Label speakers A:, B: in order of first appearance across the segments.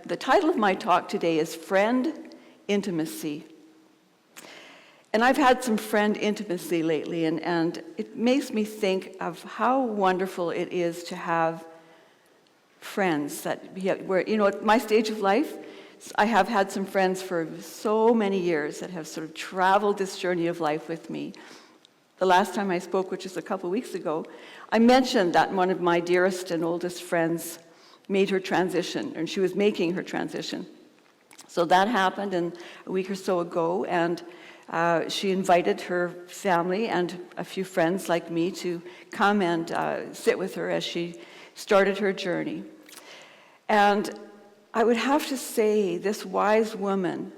A: the title of my talk today is Friend Intimacy. And I've had some friend intimacy lately, and it makes me think of how wonderful it is to have friends where, at my stage of life, I have had some friends for so many years that have sort of traveled this journey of life with me. The last time I spoke, which is a couple weeks ago, I mentioned that one of my dearest and oldest friends made her transition, and she was making her transition. So that happened a week or so ago, and she invited her family and a few friends like me to come and sit with her as she started her journey. And I would have to say, this wise woman,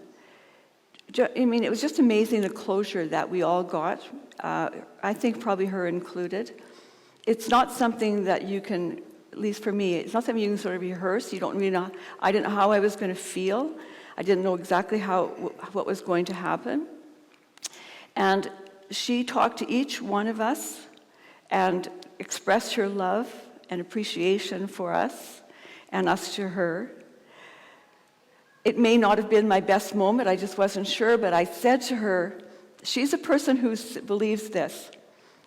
A: it was just amazing the closure that we all got. I think probably her included. It's not something that you can, at least for me, it's not something you can sort of rehearse. You don't really know. I didn't know how I was going to feel. I didn't know exactly what was going to happen. And she talked to each one of us and expressed her love and appreciation for us and us to her. It may not have been my best moment, I just wasn't sure, but I said to her, she's a person who believes this.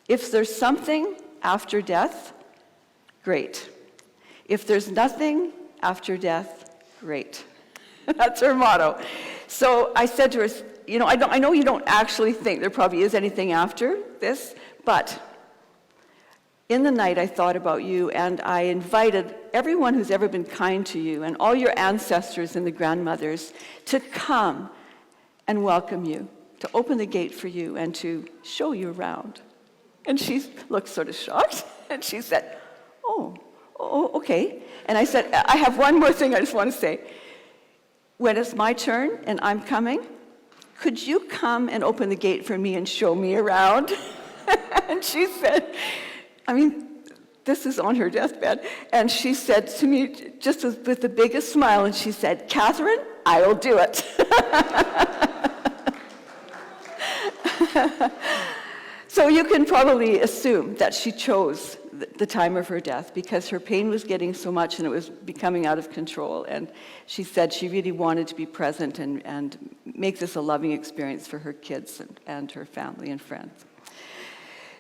A: If there's something after death, great. If there's nothing after death, great. That's her motto. So I said to her, I know you don't actually think there probably is anything after this, but in the night I thought about you, and I invited everyone who's ever been kind to you and all your ancestors and the grandmothers to come and welcome you, to open the gate for you and to show you around. And she looked sort of shocked, and she said, oh, okay. And I said, I have one more thing I just want to say. When it's my turn and I'm coming, could you come and open the gate for me and show me around? And she said, this is on her deathbed. And she said to me, just with the biggest smile, and she said, Catherine, I will do it. So you can probably assume that she chose the time of her death because her pain was getting so much and it was becoming out of control. And she said she really wanted to be present and make this a loving experience for her kids and her family and friends.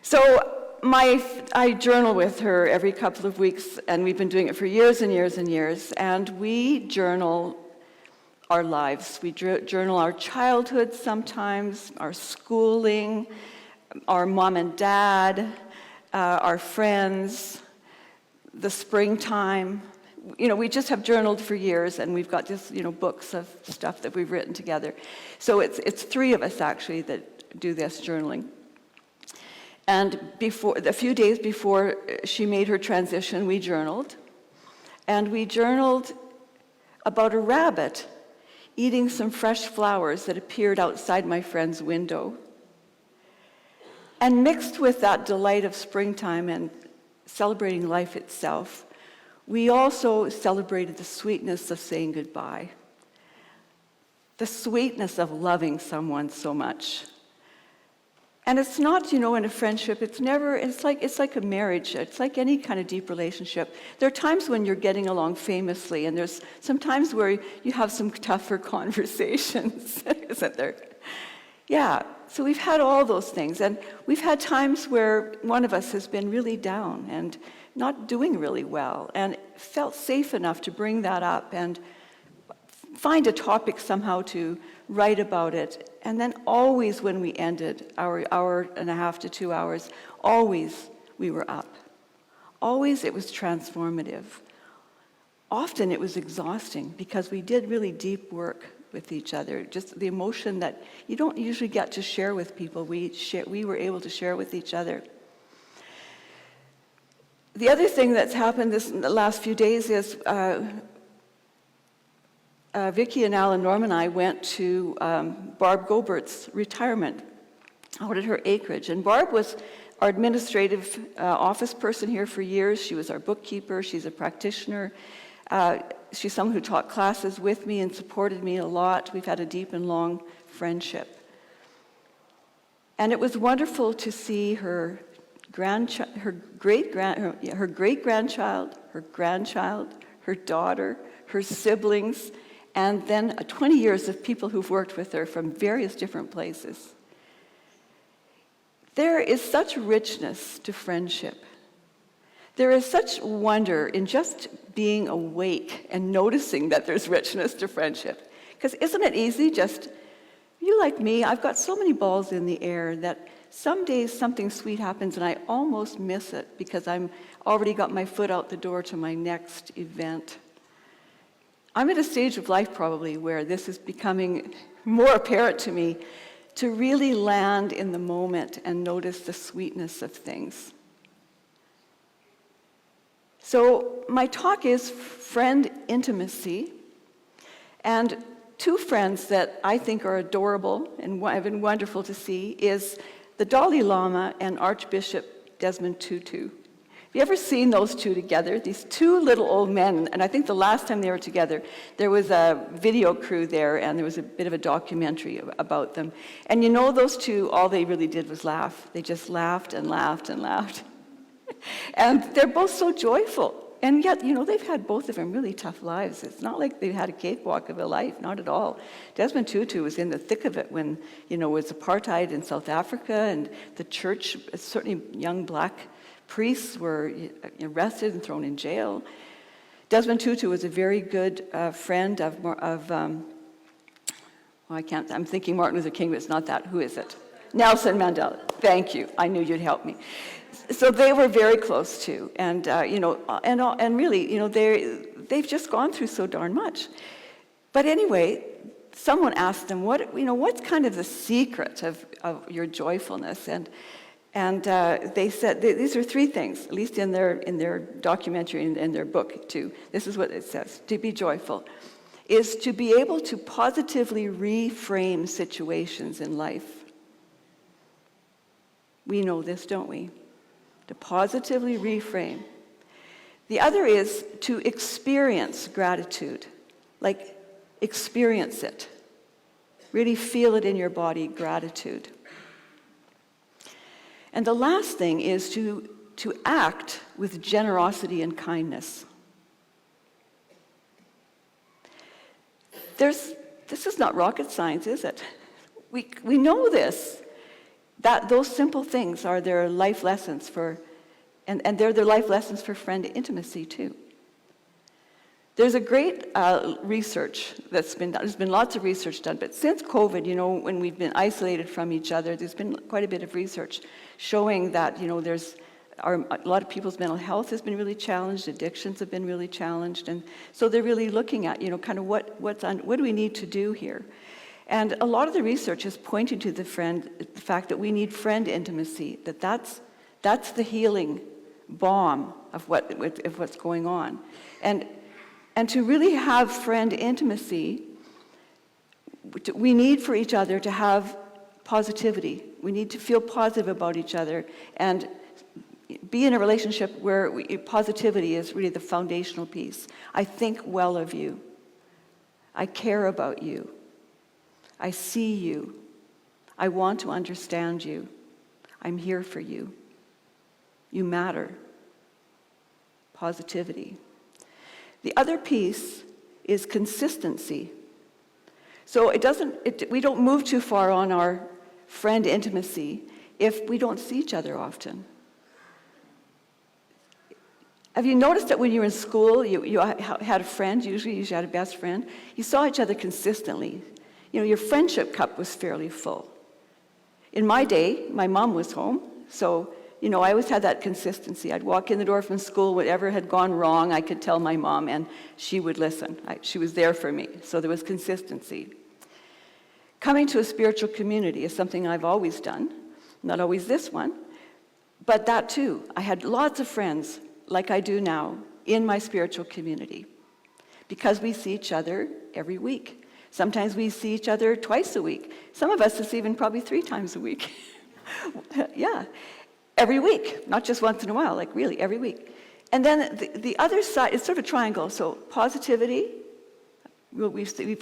A: So I journal with her every couple of weeks, and we've been doing it for years and years and years, and we journal our lives. We journal our childhood sometimes, our schooling, our mom and dad, our friends, the springtime. We just have journaled for years, and we've got just, books of stuff that we've written together. So it's three of us, actually, that do this journaling. And a few days before she made her transition, we journaled. And we journaled about a rabbit eating some fresh flowers that appeared outside my friend's window. And mixed with that delight of springtime and celebrating life itself, we also celebrated the sweetness of saying goodbye. The sweetness of loving someone so much. And it's not, in a friendship, it's like a marriage. It's like any kind of deep relationship. There are times when you're getting along famously, and there's some times where you have some tougher conversations, isn't there? Yeah, so we've had all those things, and we've had times where one of us has been really down and not doing really well, and felt safe enough to bring that up and find a topic somehow to write about it. And then always when we ended our hour and a half to 2 hours, always we were up. Always it was transformative. Often it was exhausting because we did really deep work with each other. Just the emotion that you don't usually get to share with people, we were able to share with each other. The other thing that's happened in the last few days is Vicki and Al and Norm and I went to Barb Gobert's retirement out at her acreage. And Barb was our administrative office person here for years. She was our bookkeeper. She's a practitioner. She's someone who taught classes with me and supported me a lot. We've had a deep and long friendship. And it was wonderful to see her great-grandchild, her grandchild, her daughter, her siblings, and then 20 years of people who've worked with her from various different places. There is such richness to friendship. There is such wonder in just being awake and noticing that there's richness to friendship. Because isn't it easy just, you like me, I've got so many balls in the air that some days something sweet happens and I almost miss it because I'm already got my foot out the door to my next event. I'm at a stage of life probably where this is becoming more apparent to me, to really land in the moment and notice the sweetness of things. So my talk is friend intimacy, and two friends that I think are adorable and have been wonderful to see is the Dali Lama and Archbishop Desmond Tutu. Have you ever seen those two together? These two little old men, and I think the last time they were together, there was a video crew there, and there was a bit of a documentary about them. And you know, those two, all they really did was laugh. They just laughed and laughed and laughed. And they're both so joyful. And yet, you know, they've had both of them really tough lives. It's not like they've had a cakewalk of a life, not at all. Desmond Tutu was in the thick of it when, you know, it was apartheid in South Africa, and the church, certainly young black priests were arrested and thrown in jail. Desmond Tutu was a very good friend I'm thinking Martin Luther King, but it's not that. Who is it? Nelson Mandela. Thank you. I knew you'd help me. So they were very close too, and really, you know, they've just gone through so darn much. But anyway, someone asked them, what's kind of the secret of your joyfulness? And they said these are three things, at least in their documentary and in their book too. This is what it says: to be joyful is to be able to positively reframe situations in life. We know this, don't we? To positively reframe. The other is to experience gratitude, like experience it. Really feel it in your body, gratitude. And the last thing is to act with generosity and kindness. This is not rocket science, is it? We know this. That those simple things are their life lessons and they're their life lessons for friend intimacy too. There's a great research that's been done. There's been lots of research done, but since COVID, you know, when we've been isolated from each other, there's been quite a bit of research showing that, you know, a lot of people's mental health has been really challenged, addictions have been really challenged, and so they're really looking at, you know, kind of what do we need to do here. And a lot of the research is pointing to the fact that we need friend intimacy, that's the healing balm of what's going on. And to really have friend intimacy, we need for each other to have positivity. We need to feel positive about each other and be in a relationship where positivity is really the foundational piece. I think well of you. I care about you. I see you. I want to understand you. I'm here for you. You matter. Positivity. The other piece is consistency. So we don't move too far on our friend intimacy if we don't see each other often. Have you noticed that when you were in school, you had a friend, usually you had a best friend, you saw each other consistently. You know, your friendship cup was fairly full. In my day, my mom was home, so, you know, I always had that consistency. I'd walk in the door from school, whatever had gone wrong, I could tell my mom, and she would listen. She was there for me, so there was consistency. Coming to a spiritual community is something I've always done, not always this one, but that too. I had lots of friends, like I do now, in my spiritual community, because we see each other every week. Sometimes we see each other twice a week. Some of us, it's even probably 3 times a week. Yeah, every week, not just once in a while, like really every week. And then the other side, it's sort of a triangle. So positivity, we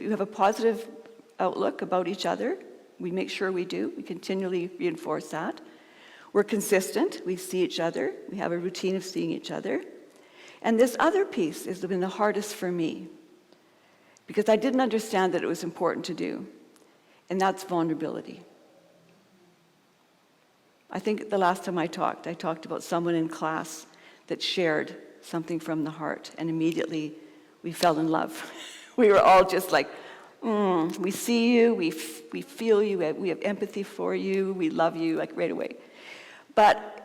A: have a positive outlook about each other. We make sure we do. We continually reinforce that. We're consistent. We see each other. We have a routine of seeing each other. And this other piece has been the hardest for me. because I didn't understand that it was important to do, and that's vulnerability. I think the last time I talked about someone in class that shared something from the heart, and immediately we fell in love. We were all just like, we see you, we feel you, we have empathy for you, we love you, like right away. But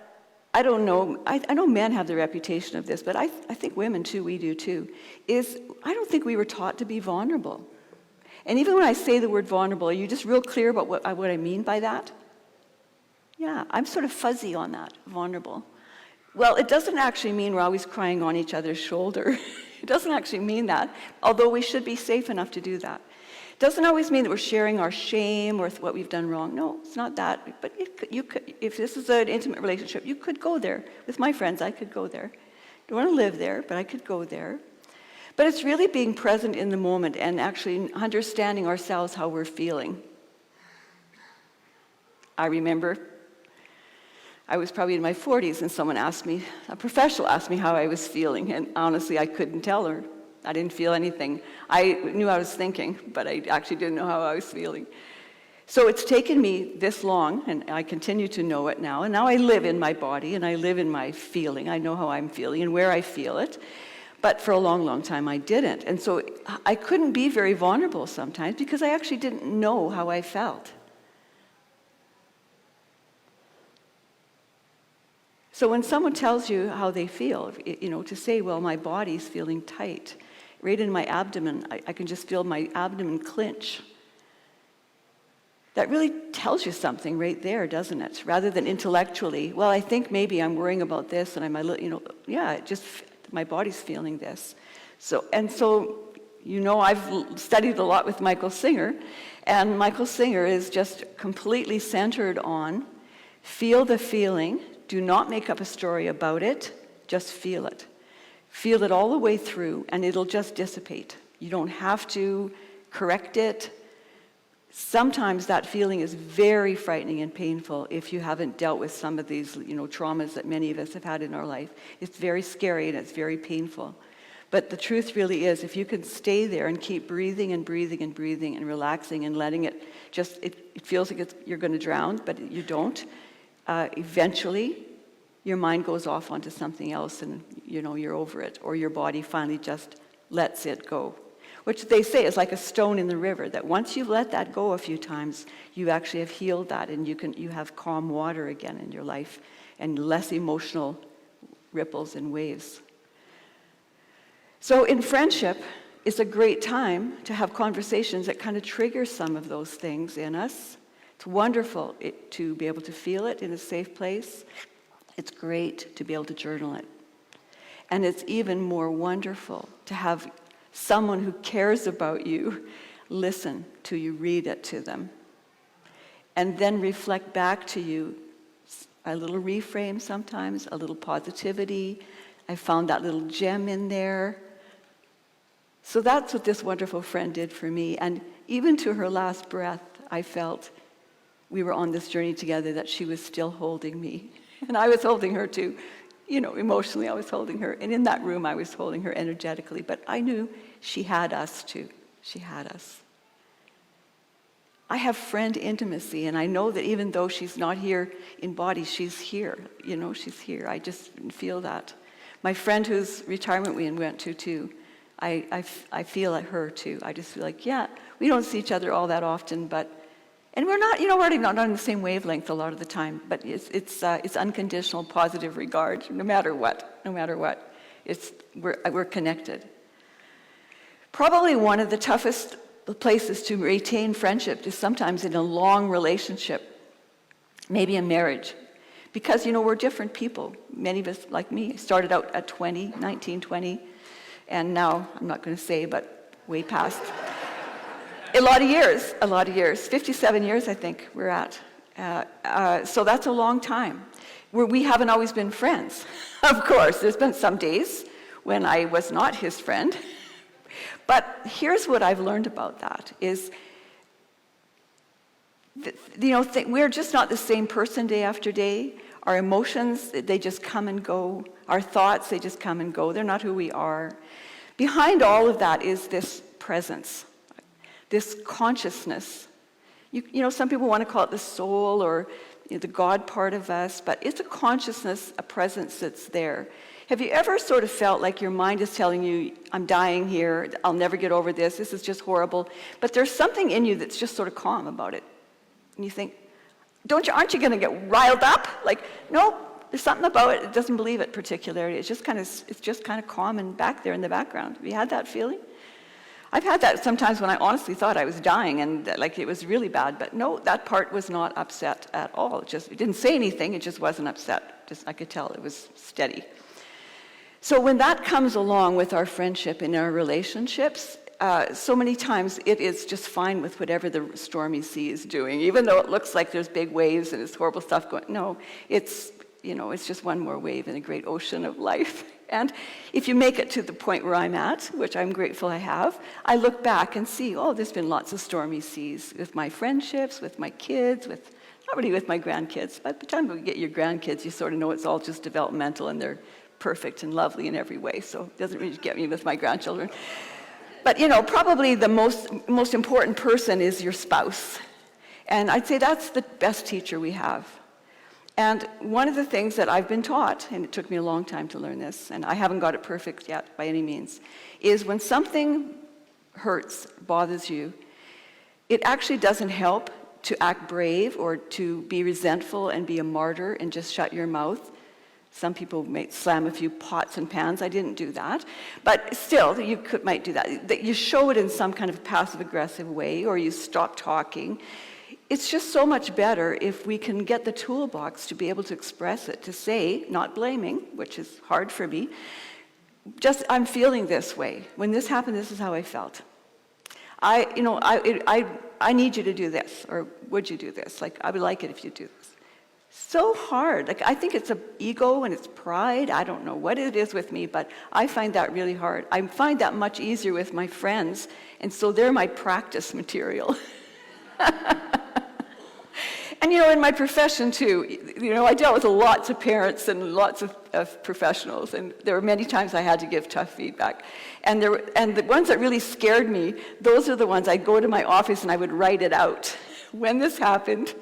A: I don't know, I know men have the reputation of this, but I think women too, we do too, I don't think we were taught to be vulnerable. And even when I say the word vulnerable, are you just real clear about what I mean by that? Yeah, I'm sort of fuzzy on that, vulnerable. Well, it doesn't actually mean we're always crying on each other's shoulder. It doesn't actually mean that, although we should be safe enough to do that. It doesn't always mean that we're sharing our shame or what we've done wrong. No, it's not that. But you could, if this is an intimate relationship, you could go there. With my friends, I could go there. Don't want to live there, but I could go there. But it's really being present in the moment and actually understanding ourselves how we're feeling. I remember I was probably in my 40s and someone asked me, a professional asked me how I was feeling, and honestly I couldn't tell her. I didn't feel anything. I knew I was thinking, but I actually didn't know how I was feeling. So it's taken me this long, and I continue to know it now, and now I live in my body and I live in my feeling. I know how I'm feeling and where I feel it, but for a long, long time I didn't. And so I couldn't be very vulnerable sometimes because I actually didn't know how I felt. So when someone tells you how they feel, to say, well, my body's feeling tight, right in my abdomen, I can just feel my abdomen clench. That really tells you something right there, doesn't it? Rather than intellectually, well, I think maybe I'm worrying about this, and my body's feeling this. So I've studied a lot with Michael Singer, and Michael Singer is just completely centered on feel the feeling. Do not make up a story about it, just feel it. Feel it all the way through, and it'll just dissipate. You don't have to correct it. Sometimes that feeling is very frightening and painful if you haven't dealt with some of these, traumas that many of us have had in our life. It's very scary and it's very painful. But the truth really is, if you can stay there and keep breathing and breathing and breathing and relaxing and letting it just, it feels like you're going to drown, but you don't. Eventually, your mind goes off onto something else and, you're over it, or your body finally just lets it go. Which they say is like a stone in the river, that once you've let that go a few times, you actually have healed that, and you have calm water again in your life and less emotional ripples and waves. So in friendship, it's a great time to have conversations that kind of trigger some of those things in us. It's wonderful to be able to feel it in a safe place. It's great to be able to journal it. And it's even more wonderful to have someone who cares about you listen to you read it to them. And then reflect back to you a little reframe sometimes, a little positivity. I found that little gem in there. So that's what this wonderful friend did for me. And even to her last breath, I felt we were on this journey together, that she was still holding me. And I was holding her too. Emotionally I was holding her. And in that room I was holding her energetically. But I knew she had us too. She had us. I have friend intimacy, and I know that even though she's not here in body, she's here. She's here. I just feel that. My friend whose retirement we went to too, I feel at her too. I just feel like, yeah, we don't see each other all that often, and we're not, we're not on the same wavelength a lot of the time, but it's unconditional positive regard, no matter what. We're connected. Probably one of the toughest places to retain friendship is sometimes in a long relationship, maybe a marriage, because, we're different people. Many of us, like me, started out at 19, 20, and now, I'm not going to say, but way past. A lot of years, 57 years I think we're at. So that's a long time. We haven't always been friends. Of course, there's been some days when I was not his friend. But here's what I've learned about that is, we're just not the same person day after day. Our emotions, they just come and go. Our thoughts, they just come and go. They're not who we are. Behind all of that is this presence, this consciousness. You know, some people want to call it the soul or the God part of us, but it's a consciousness, a presence that's there. Have you ever sort of felt like your mind is telling you, I'm dying here, I'll never get over this is just horrible, but there's something in you that's just sort of calm about it. And you think, aren't you going to get riled up? Like, no, there's something about it doesn't believe it particularly. It's just kind of calm and back there in the background. Have you had that feeling? I've had that sometimes when I honestly thought I was dying and like it was really bad, but no, that part was not upset at all. It didn't say anything, it just wasn't upset. I could tell it was steady. So when that comes along with our friendship and our relationships, so many times it is just fine with whatever the stormy sea is doing, even though it looks like there's big waves and there's horrible stuff going. No, it's just one more wave in a great ocean of life. And if you make it to the point where I'm at, which I'm grateful I have, I look back and see, there's been lots of stormy seas with my friendships, with my kids, not really with my grandkids. By the time we get your grandkids, you sort of know it's all just developmental and they're perfect and lovely in every way, so it doesn't really get me with my grandchildren. But probably the most important person is your spouse. And I'd say that's the best teacher we have. And one of the things that I've been taught, and it took me a long time to learn this, and I haven't got it perfect yet by any means, is when something hurts, bothers you, it actually doesn't help to act brave or to be resentful and be a martyr and just shut your mouth. Some people might slam a few pots and pans. I didn't do that. But still, you might do that. That you show it in some kind of passive-aggressive way, or you stop talking. It's just so much better if we can get the toolbox to be able to express it, to say, not blaming, which is hard for me, just, I'm feeling this way. When this happened, this is how I felt. I need you to do this, or would you do this? Like, I would like it if you do this. So hard. Like, I think it's an ego and it's pride. I don't know what it is with me, but I find that really hard. I find that much easier with my friends, and so they're my practice material. And in my profession too, I dealt with lots of parents and lots of professionals, and there were many times I had to give tough feedback. And the ones that really scared me, those are the ones I'd go to my office and I would write it out. When this happened,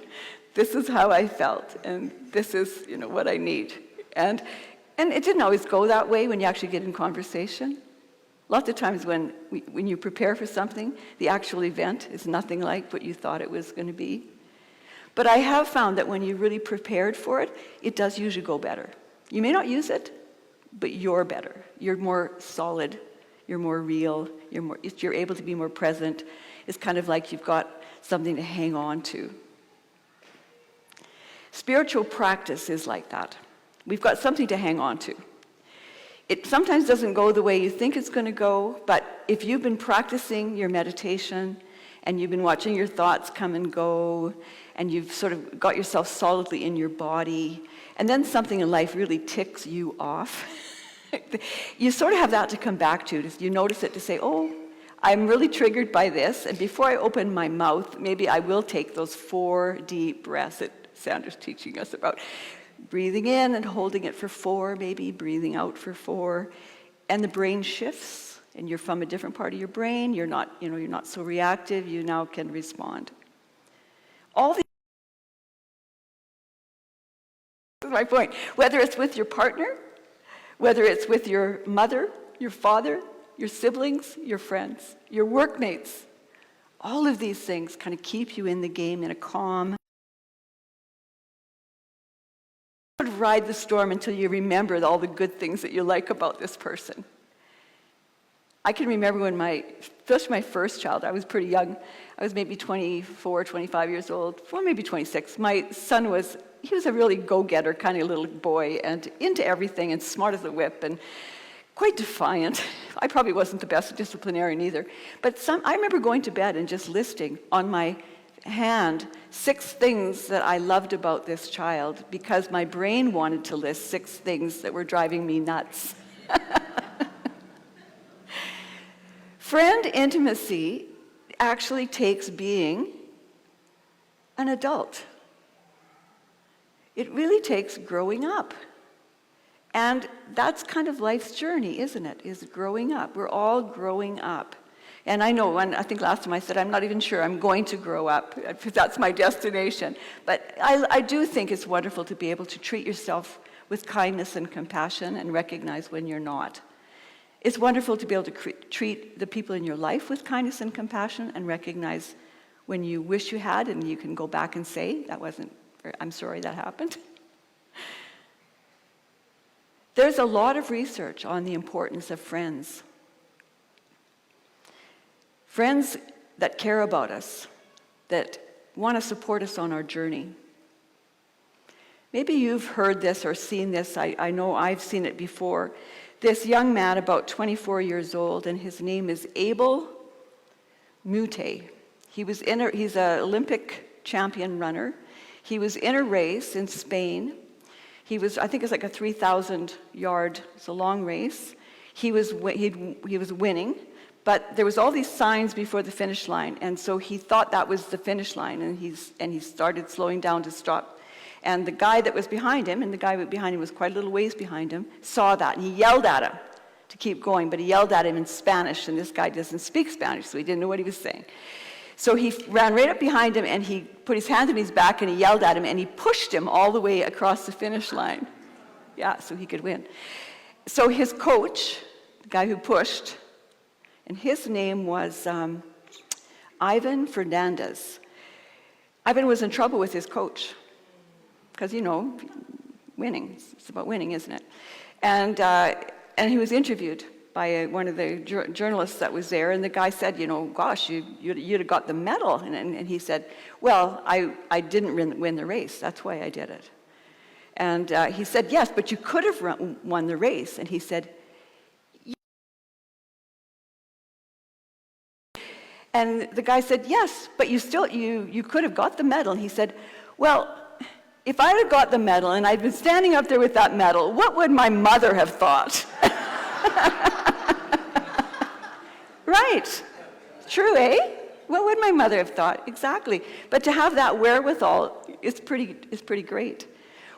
A: this is how I felt, and this is, what I need. And it didn't always go that way when you actually get in conversation. Lots of times when you prepare for something, the actual event is nothing like what you thought it was going to be. But I have found that when you're really prepared for it, it does usually go better. You may not use it, but you're better. You're more solid. You're more real. You're able to be more present. It's kind of like you've got something to hang on to. Spiritual practice is like that. We've got something to hang on to. It sometimes doesn't go the way you think it's going to go, but if you've been practicing your meditation and you've been watching your thoughts come and go, and you've sort of got yourself solidly in your body, and then something in life really ticks you off, you sort of have that to come back to. You notice it to say, I'm really triggered by this, and before I open my mouth, maybe I will take those 4 deep breaths that Sandra's teaching us about. Breathing in and holding it for 4, maybe breathing out for 4, and the brain shifts, and you're from a different part of your brain. You're not so reactive. You now can respond. All these is my point. Whether it's with your partner, whether it's with your mother, your father, your siblings, your friends, your workmates, all of these things kind of keep you in the game in a calm. Ride the storm until you remember all the good things that you like about this person. I can remember when especially my first child, I was pretty young. I was maybe 24, 25 years old, well, maybe 26. My son he was a really go-getter kind of little boy and into everything and smart as a whip and quite defiant. I probably wasn't the best disciplinarian either. But I remember going to bed and just listing on my hand 6 things that I loved about this child because my brain wanted to list 6 things that were driving me nuts. Friend intimacy actually takes being an adult. It really takes growing up. And that's kind of life's journey, isn't it? Is growing up. We're all growing up. And I know, I think last time I said, I'm not even sure I'm going to grow up, because that's my destination. But I do think it's wonderful to be able to treat yourself with kindness and compassion and recognize when you're not. It's wonderful to be able to treat the people in your life with kindness and compassion and recognize when you wish you had, and you can go back and say, I'm sorry that happened. There's a lot of research on the importance of friends. Friends that care about us, that want to support us on our journey. Maybe you've heard this or seen this. I know I've seen it before. This young man, about 24 years old, and his name is Abel Mute. He's an Olympic champion runner. He was in a race in Spain. I think it's like a 3,000 yard, it's a long race. He was winning. But there was all these signs before the finish line, and so he thought that was the finish line, and he started slowing down to stop. And the guy that was behind him, and the guy behind him was quite a little ways behind him, saw that, and he yelled at him to keep going, but he yelled at him in Spanish, and this guy doesn't speak Spanish, so he didn't know what he was saying. So he ran right up behind him, and he put his hand on his back, and he yelled at him, and he pushed him all the way across the finish line. Yeah, so he could win. So his coach, the guy who pushed, and his name was Ivan Fernandez. Ivan was in trouble with his coach because, winning. It's about winning, isn't it? And he was interviewed by one of the journalists that was there, and the guy said, gosh, you'd have got the medal. And he said, well, I didn't win the race. That's why I did it. And he said, yes, but you could have won the race. And he said, and the guy said, yes, but you could have got the medal. And he said, well, if I had got the medal and I'd been standing up there with that medal, what would my mother have thought? Right. True, eh? What would my mother have thought? Exactly. But to have that wherewithal is pretty great.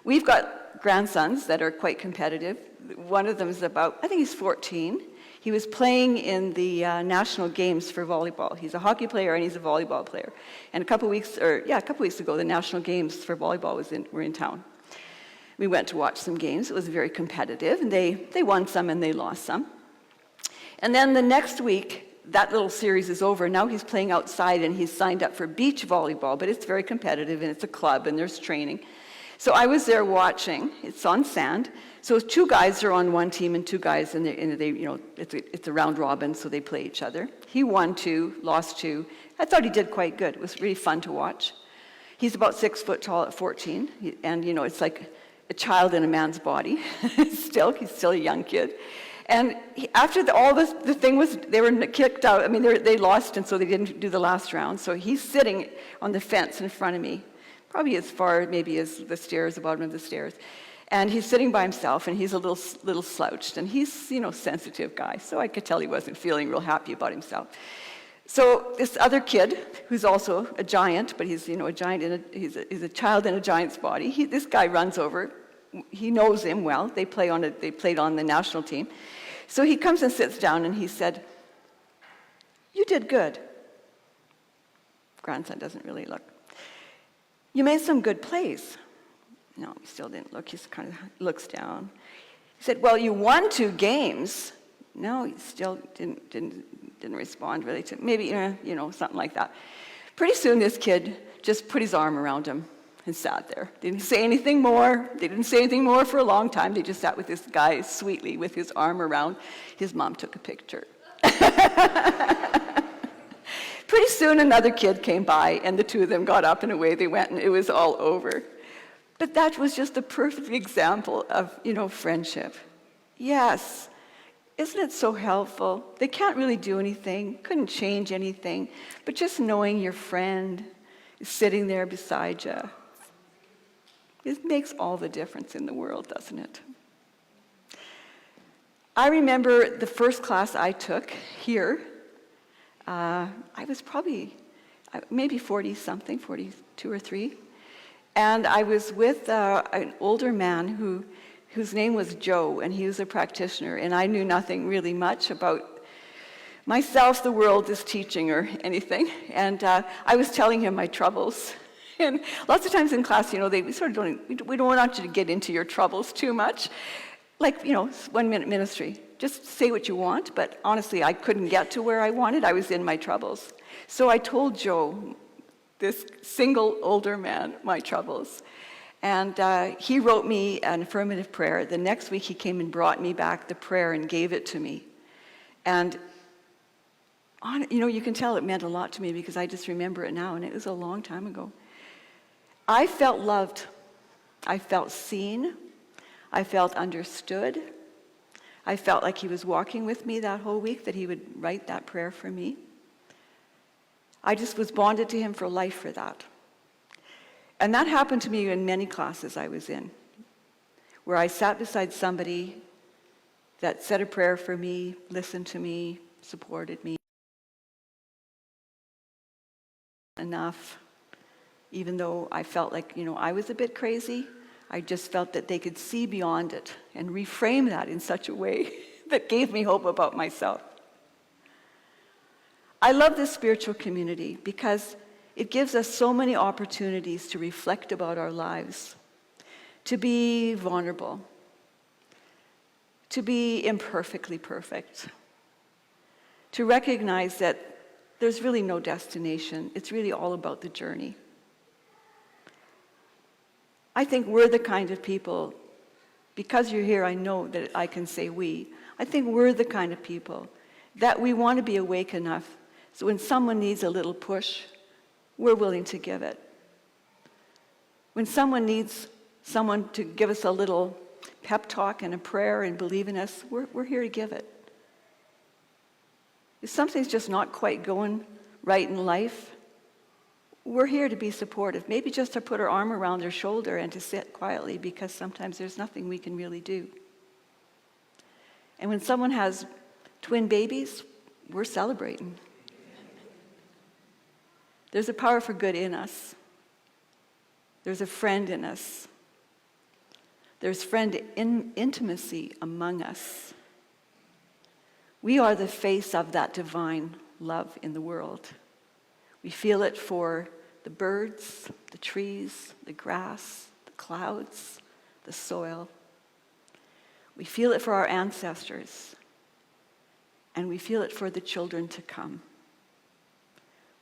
A: We've got grandsons that are quite competitive. One of them is I think he's 14. He was playing in the national games for volleyball. He's a hockey player and he's a volleyball player. And a couple weeks ago, the national games for volleyball were in town. We went to watch some games. It was very competitive, and they won some and they lost some. And then the next week, that little series is over. Now he's playing outside, and he's signed up for beach volleyball, but it's very competitive, and it's a club, and there's training. So I was there watching. It's on sand. So 2 guys are on one team and 2 guys, and it's a round robin, so they play each other. He won 2, lost 2. I thought he did quite good. It was really fun to watch. He's about 6 foot tall at 14, and it's like a child in a man's body. He's still a young kid. And after all this, the thing was, they were kicked out. I mean, they lost, and so they didn't do the last round. So he's sitting on the fence in front of me, probably as far maybe as the stairs, the bottom of the stairs. And he's sitting by himself, and he's a little slouched, and he's, sensitive guy, so I could tell he wasn't feeling real happy about himself. So this other kid, who's also a giant, but he's, a giant he's a child in a giant's body. This guy runs over. He knows him well. They played on the national team. So he comes and sits down, and he said, "You did good." Grandson doesn't really look. "You made some good plays." No, he still didn't look. He kind of looks down. He said, "Well, you won 2 games." No, he still didn't respond really to maybe something like that. Pretty soon, this kid just put his arm around him and sat there. Didn't say anything more. They didn't say anything more for a long time. They just sat with this guy sweetly with his arm around. His mom took a picture. Pretty soon, another kid came by, and the 2 of them got up and away they went, and it was all over. But that was just a perfect example of, friendship. Yes. Isn't it so helpful? They can't really do anything, couldn't change anything, but just knowing your friend is sitting there beside you, it makes all the difference in the world, doesn't it? I remember the first class I took here. I was probably maybe 40-something, 42 or 3. And I was with an older man whose name was Joe, and he was a practitioner, and I knew nothing really much about myself, the world is teaching or anything. And I was telling him my troubles. And lots of times in class, we sort of we don't want you to get into your troubles too much. Like, 1 minute ministry. Just say what you want, but honestly, I couldn't get to where I wanted. I was in my troubles. So I told Joe, this single older man, my troubles. And he wrote me an affirmative prayer. The next week, he came and brought me back the prayer and gave it to me. And, you can tell it meant a lot to me because I just remember it now, and it was a long time ago. I felt loved. I felt seen. I felt understood. I felt like he was walking with me that whole week, that he would write that prayer for me. I just was bonded to him for life for that. And that happened to me in many classes I was in, where I sat beside somebody that said a prayer for me, listened to me, supported me enough. Even though I felt like, I was a bit crazy, I just felt that they could see beyond it and reframe that in such a way that gave me hope about myself. I love this spiritual community because it gives us so many opportunities to reflect about our lives, to be vulnerable, to be imperfectly perfect, to recognize that there's really no destination. It's really all about the journey. I think we're the kind of people, because you're here, I know that I can say we. I think we're the kind of people that we want to be awake enough so when someone needs a little push, we're willing to give it. When someone needs someone to give us a little pep talk and a prayer and believe in us, we're here to give it. If something's just not quite going right in life, we're here to be supportive, maybe just to put our arm around their shoulder and to sit quietly because sometimes there's nothing we can really do. And when someone has twin babies, we're celebrating. There's a power for good in us. There's a friend in us. There's friend intimacy among us. We are the face of that divine love in the world. We feel it for the birds, the trees, the grass, the clouds, the soil. We feel it for our ancestors, and we feel it for the children to come.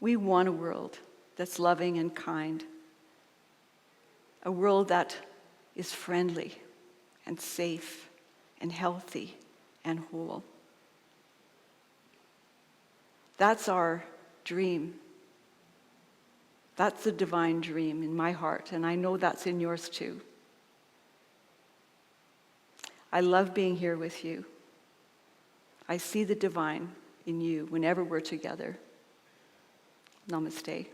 A: We want a world that's loving and kind, a world that is friendly and safe and healthy and whole. That's our dream. That's the divine dream in my heart, and I know that's in yours too. I love being here with you. I see the divine in you whenever we're together. Namaste.